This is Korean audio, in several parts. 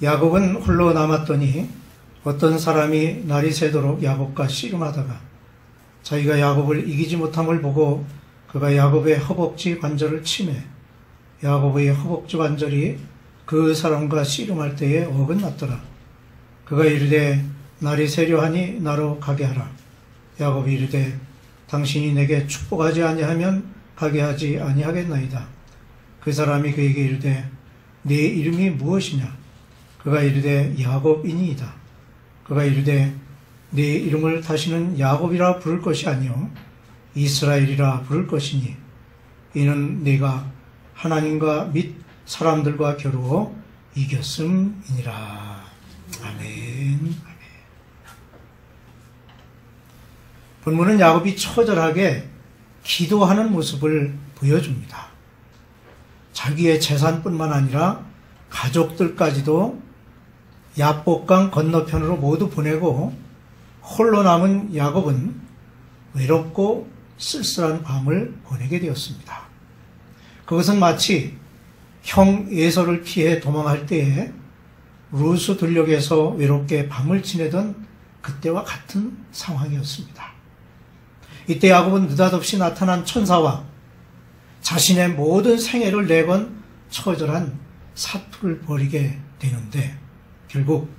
야곱은 홀로 남았더니 어떤 사람이 날이 새도록 야곱과 씨름하다가 자기가 야곱을 이기지 못함을 보고 그가 야곱의 허벅지 관절을 치매 야곱의 허벅지 관절이 그 사람과 씨름할 때에 어긋났더라. 그가 이르되 날이 새려하니 나로 가게 하라. 야곱이 이르되 당신이 내게 축복하지 아니하면 가게 하지 아니하겠나이다. 그 사람이 그에게 이르되 네 이름이 무엇이냐? 그가 이르되 야곱이니이다. 그가 이르되 네 이름을 다시는 야곱이라 부를 것이 아니요 이스라엘이라 부를 것이니 이는 네가 하나님과 및 사람들과 겨루어 이겼음이니라. 아멘. 본문은 야곱이 처절하게 기도하는 모습을 보여줍니다. 자기의 재산뿐만 아니라 가족들까지도 야복강 건너편으로 모두 보내고 홀로 남은 야곱은 외롭고 쓸쓸한 밤을 보내게 되었습니다. 그것은 마치 형 에서를 피해 도망할 때에 루스 들녘에서 외롭게 밤을 지내던 그때와 같은 상황이었습니다. 이때 야곱은 느닷없이 나타난 천사와 자신의 모든 생애를 내건 처절한 사투를 벌이게 되는데 결국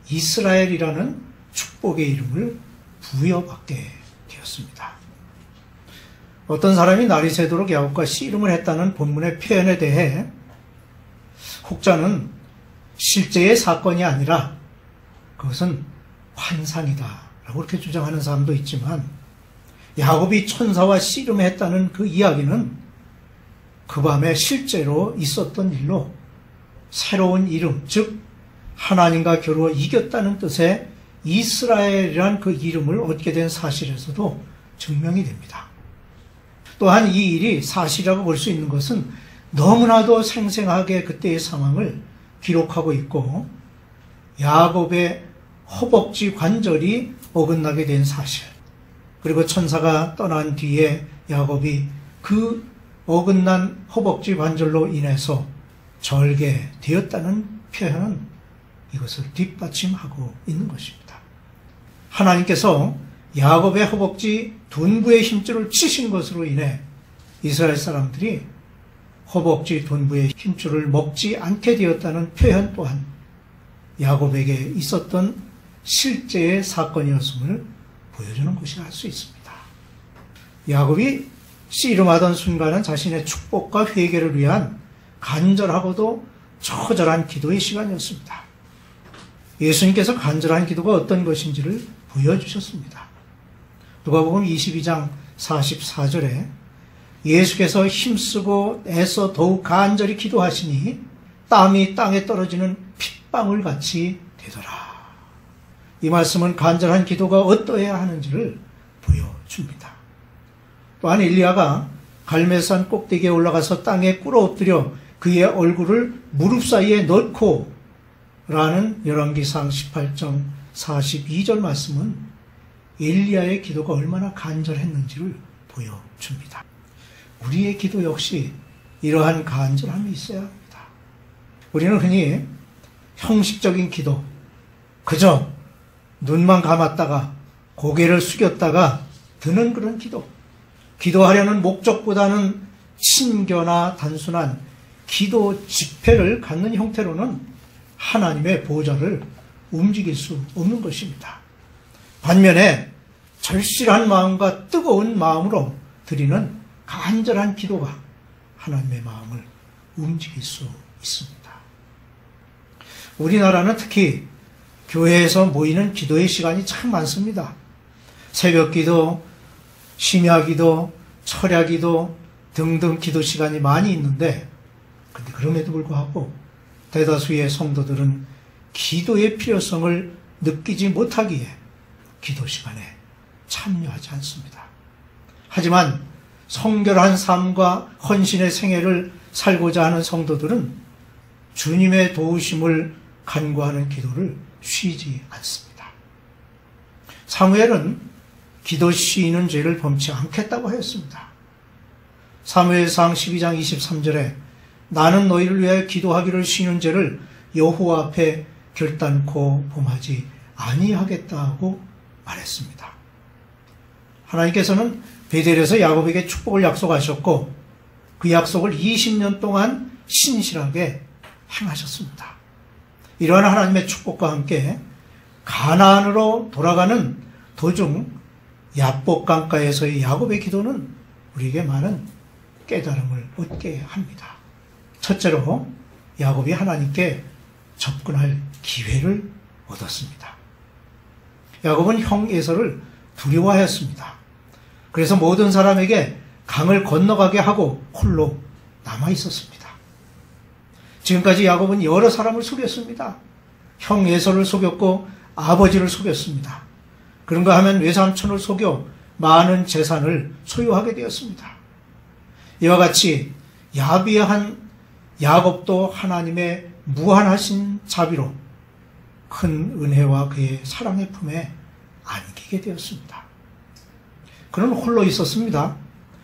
이스라엘이라는 축복의 이름을 부여받게 되었습니다. 어떤 사람이 날이 새도록 야곱과 씨름을 했다는 본문의 표현에 대해 혹자는 실제의 사건이 아니라 그것은 환상이다 라고 그렇게 주장하는 사람도 있지만 야곱이 천사와 씨름했다는 그 이야기는 그 밤에 실제로 있었던 일로 새로운 이름, 즉 하나님과 겨루어 이겼다는 뜻의 이스라엘이란 그 이름을 얻게 된 사실에서도 증명이 됩니다. 또한 이 일이 사실이라고 볼 수 있는 것은 너무나도 생생하게 그때의 상황을 기록하고 있고 야곱의 허벅지 관절이 어긋나게 된 사실, 그리고 천사가 떠난 뒤에 야곱이 그 어긋난 허벅지 관절로 인해서 절개되었다는 표현은 이것을 뒷받침하고 있는 것입니다. 하나님께서 야곱의 허벅지 둔부의 힘줄을 치신 것으로 인해 이스라엘 사람들이 허벅지 둔부의 힘줄을 먹지 않게 되었다는 표현 또한 야곱에게 있었던 실제의 사건이었음을 보여주는 것이라 할 수 있습니다. 야곱이 씨름하던 순간은 자신의 축복과 회개를 위한 간절하고도 처절한 기도의 시간이었습니다. 예수님께서 간절한 기도가 어떤 것인지를 보여주셨습니다. 누가복음 22장 44절에 예수께서 힘쓰고 애써 더욱 간절히 기도하시니 땀이 땅에 떨어지는 핏방울 같이 되더라. 이 말씀은 간절한 기도가 어떠해야 하는지를 보여줍니다. 또한 엘리야가 갈멜산 꼭대기에 올라가서 땅에 꿇어 엎드려 그의 얼굴을 무릎 사이에 넣고 라는 열왕기상 18장 42절 말씀은 엘리야의 기도가 얼마나 간절했는지를 보여줍니다. 우리의 기도 역시 이러한 간절함이 있어야 합니다. 우리는 흔히 형식적인 기도, 그저 눈만 감았다가 고개를 숙였다가 드는 그런 기도, 기도하려는 목적보다는 친교나 단순한 기도 집회를 갖는 형태로는 하나님의 보좌를 움직일 수 없는 것입니다. 반면에 절실한 마음과 뜨거운 마음으로 드리는 간절한 기도가 하나님의 마음을 움직일 수 있습니다. 우리나라는 특히 교회에서 모이는 기도의 시간이 참 많습니다. 새벽 기도, 심야 기도, 철야 기도 등등 기도 시간이 많이 있는데 근데 그럼에도 불구하고 대다수의 성도들은 기도의 필요성을 느끼지 못하기에 기도 시간에 참여하지 않습니다. 하지만 성결한 삶과 헌신의 생애를 살고자 하는 성도들은 주님의 도우심을 간구하는 기도를 쉬지 않습니다. 사무엘은 기도 쉬는 죄를 범치 않겠다고 하였습니다. 사무엘상 12장 23절에 나는 너희를 위하여 기도하기를 쉬는 죄를 여호와 앞에 결단코 범하지 아니하겠다고 말했습니다. 하나님께서는 베델에서 야곱에게 축복을 약속하셨고 그 약속을 20년 동안 신실하게 행하셨습니다. 이러한 하나님의 축복과 함께 가나안으로 돌아가는 도중 야복 강가에서의 야곱의 기도는 우리에게 많은 깨달음을 얻게 합니다. 첫째로 야곱이 하나님께 접근할 기회를 얻었습니다. 야곱은 형 에서를 두려워하였습니다. 그래서 모든 사람에게 강을 건너가게 하고 홀로 남아 있었습니다. 지금까지 야곱은 여러 사람을 속였습니다. 형 에서를 속였고 아버지를 속였습니다. 그런가 하면 외삼촌을 속여 많은 재산을 소유하게 되었습니다. 이와 같이 야비한 야곱도 하나님의 무한하신 자비로 큰 은혜와 그의 사랑의 품에 안기게 되었습니다. 그는 홀로 있었습니다.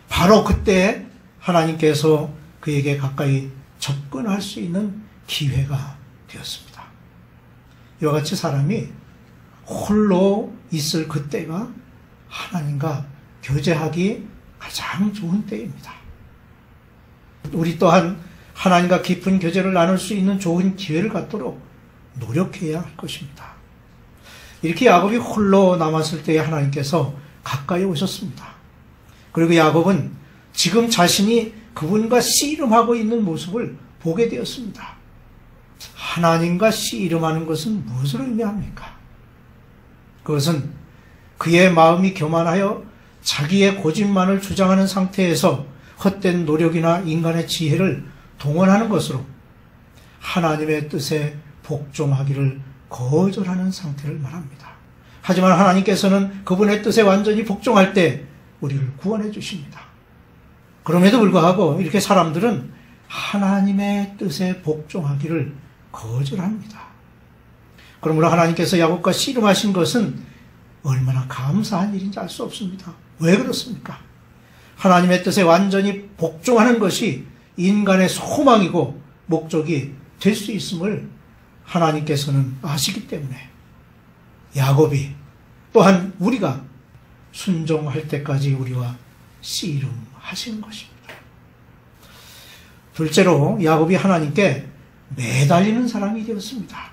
바로 그때 하나님께서 그에게 가까이 접근할 수 있는 기회가 되었습니다. 이와 같이 사람이 홀로 있을 그때가 하나님과 교제하기 가장 좋은 때입니다. 우리 또한 하나님과 깊은 교제를 나눌 수 있는 좋은 기회를 갖도록 노력해야 할 것입니다. 이렇게 야곱이 홀로 남았을 때에 하나님께서 가까이 오셨습니다. 그리고 야곱은 지금 자신이 그분과 씨름하고 있는 모습을 보게 되었습니다. 하나님과 씨름하는 것은 무엇을 의미합니까? 그것은 그의 마음이 교만하여 자기의 고집만을 주장하는 상태에서 헛된 노력이나 인간의 지혜를 동원하는 것으로 하나님의 뜻에 복종하기를 거절하는 상태를 말합니다. 하지만 하나님께서는 그분의 뜻에 완전히 복종할 때 우리를 구원해 주십니다. 그럼에도 불구하고 이렇게 사람들은 하나님의 뜻에 복종하기를 거절합니다. 그러므로 하나님께서 야곱과 씨름하신 것은 얼마나 감사한 일인지 알 수 없습니다. 왜 그렇습니까? 하나님의 뜻에 완전히 복종하는 것이 인간의 소망이고 목적이 될 수 있음을 하나님께서는 아시기 때문에 야곱이 또한 우리가 순종할 때까지 우리와 씨름하시는 것입니다. 둘째로 야곱이 하나님께 매달리는 사람이 되었습니다.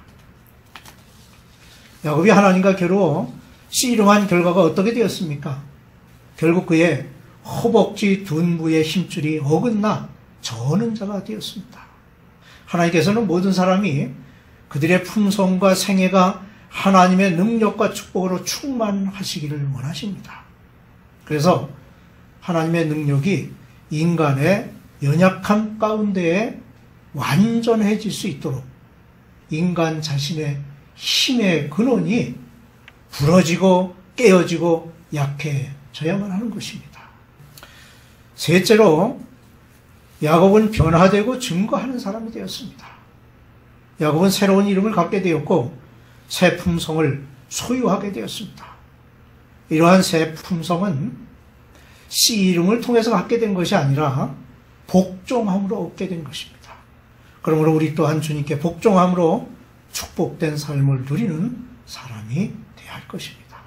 야곱이 하나님과 겨루어 씨름한 결과가 어떻게 되었습니까? 결국 그의 허벅지 둔부의 힘줄이 어긋나 저는 자가 되었습니다. 하나님께서는 모든 사람이 그들의 품성과 생애가 하나님의 능력과 축복으로 충만하시기를 원하십니다. 그래서 하나님의 능력이 인간의 연약함 가운데에 완전해질 수 있도록 인간 자신의 힘의 근원이 부러지고 깨어지고 약해져야만 하는 것입니다. 셋째로 야곱은 변화되고 증거하는 사람이 되었습니다. 야곱은 새로운 이름을 갖게 되었고 새 품성을 소유하게 되었습니다. 이러한 새 품성은 씨 이름을 통해서 갖게 된 것이 아니라 복종함으로 얻게 된 것입니다. 그러므로 우리 또한 주님께 복종함으로 축복된 삶을 누리는 사람이 되어야 할 것입니다.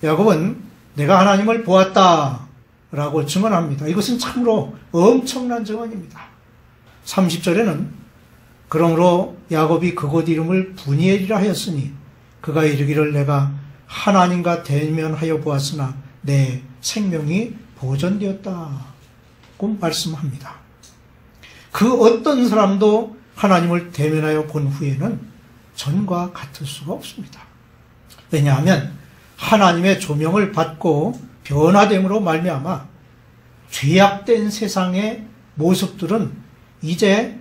야곱은 내가 하나님을 보았다 라고 증언합니다. 이것은 참으로 엄청난 증언입니다. 30절에는 그러므로 야곱이 그곳 이름을 브니엘이라 하였으니 그가 이르기를 내가 하나님과 대면하여 보았으나 내 생명이 보존되었다고 말씀합니다. 그 어떤 사람도 하나님을 대면하여 본 후에는 전과 같을 수가 없습니다. 왜냐하면 하나님의 조명을 받고 변화됨으로 말미암아 죄악된 세상의 모습들은 이제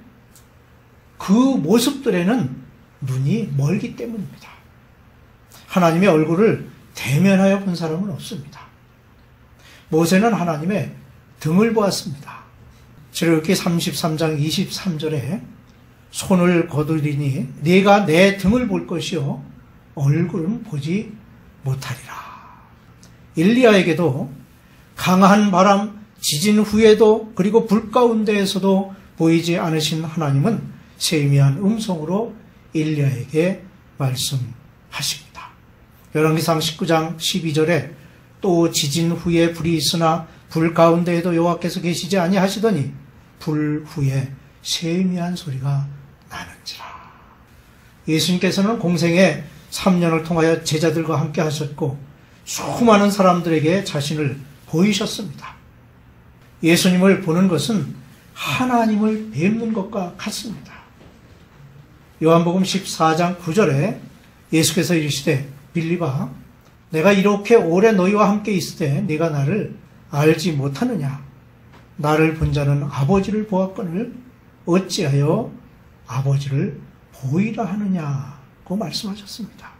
그 모습들에는 눈이 멀기 때문입니다. 하나님의 얼굴을 대면하여 본 사람은 없습니다. 모세는 하나님의 등을 보았습니다. 출애굽기 33장 23절에 손을 거두리니 네가 내 등을 볼 것이요 얼굴은 보지 못하리라. 엘리야에게도 강한 바람, 지진 후에도 그리고 불 가운데에서도 보이지 않으신 하나님은 세미한 음성으로 엘리야에게 말씀하십니다. 열왕기상 19장 12절에 또 지진 후에 불이 있으나 불 가운데에도 여호와께서 계시지 아니하시더니 불 후에 세미한 소리가 나는지라. 예수님께서는 공생에 3년을 통하여 제자들과 함께 하셨고 수많은 사람들에게 자신을 보이셨습니다. 예수님을 보는 것은 하나님을 뵙는 것과 같습니다. 요한복음 14장 9절에 예수께서 이르시되 빌립아 내가 이렇게 오래 너희와 함께 있으되 네가 나를 알지 못하느냐. 나를 본 자는 아버지를 보았거늘 어찌하여 아버지를 보이라 하느냐고 말씀하셨습니다.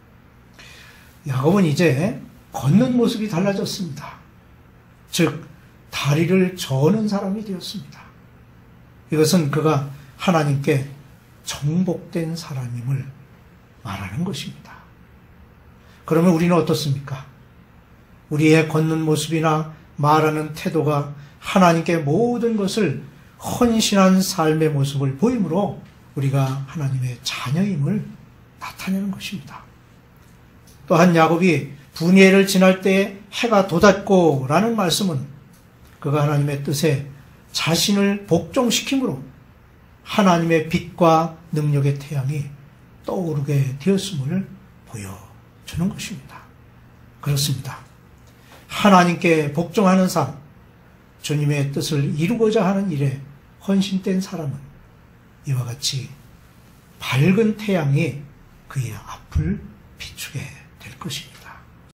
야곱은 이제 걷는 모습이 달라졌습니다. 즉 다리를 저는 사람이 되었습니다. 이것은 그가 하나님께 정복된 사람임을 말하는 것입니다. 그러면 우리는 어떻습니까? 우리의 걷는 모습이나 말하는 태도가 하나님께 모든 것을 헌신한 삶의 모습을 보이므로 우리가 하나님의 자녀임을 나타내는 것입니다. 또한 야곱이 분이엘을 지날 때 해가 돋았고 라는 말씀은 그가 하나님의 뜻에 자신을 복종시킴으로 하나님의 빛과 능력의 태양이 떠오르게 되었음을 보여주는 것입니다. 그렇습니다. 하나님께 복종하는 삶, 주님의 뜻을 이루고자 하는 일에 헌신된 사람은 이와 같이 밝은 태양이 그의 앞을 비추게 될 것입니다.